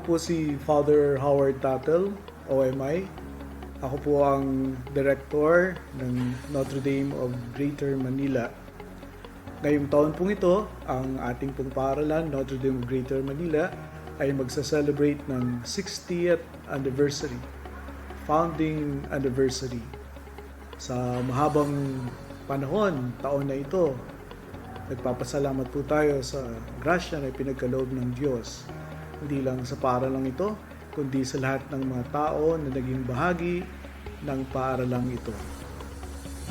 po si Father Howard Tattel, OMI. Ako po ang Director ng Notre Dame of Greater Manila. Ngayong taon pong ito, ang ating pong paaralan, Notre Dame of Greater Manila, ay magsa-celebrate ng 60th anniversary, founding anniversary. Sa mahabang panahon, taon na ito, nagpapasalamat po tayo sa grasya na ipinagkaloob ng Diyos. Hindi lang sa paaralang ito, kundi sa lahat ng mga tao na naging bahagi ng paaralang ito.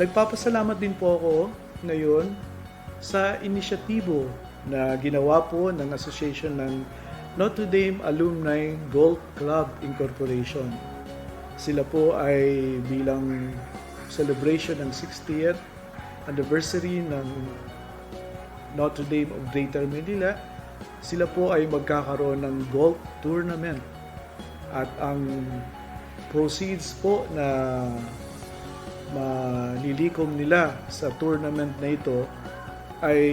Nagpapasalamat din po ako ngayon sa inisyatibo na ginawa po ng Association ng Notre Dame Alumni Golf Club Incorporation. Sila po ay bilang celebration ng 60th anniversary ng Notre Dame of Greater Manila, sila po ay magkakaroon ng golf tournament. At ang proceeds po na malilikom nila sa tournament na ito ay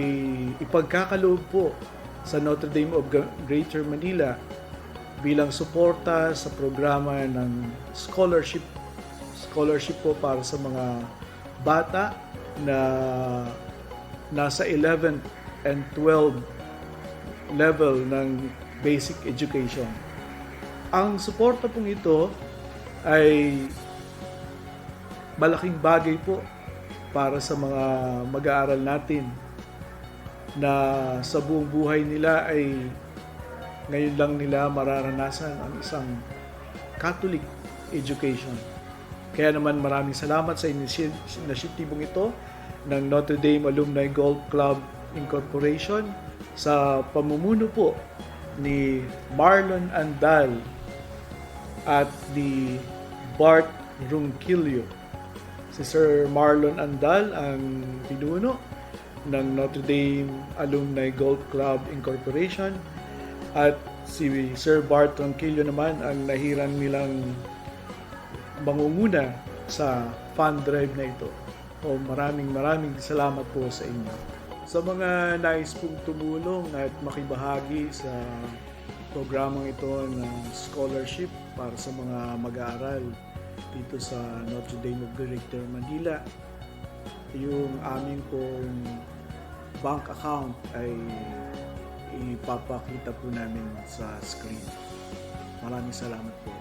ipagkakaloob po sa Notre Dame of Greater Manila bilang suporta sa programa ng scholarship po para sa mga bata na nasa 11th and 12th level ng basic education. Ang suporta pong ito ay malaking bagay po para sa mga mag-aaral natin na sa buong buhay nila ay ngayon lang nila mararanasan ang isang Catholic education. Kaya naman maraming salamat sa inisyatibong ito ng Notre Dame Alumni Golf Club Incorporation sa pamumuno po ni Marlon Andal at ni Bart Ronquillo. Si Sir Marlon Andal ang pinuno ng Notre Dame Alumni Golf Club Incorporation at si Sir Bart Ronquillo naman ang nahirang nilang mangunguna sa fund drive na ito. O maraming salamat po sa inyo. Sa mga nais pong tumulong at makibahagi sa programang ito ng scholarship para sa mga mag-aaral dito sa Notre Dame of Greater Manila, yung aming pong bank account ay ipapakita po namin sa screen. Maraming salamat po.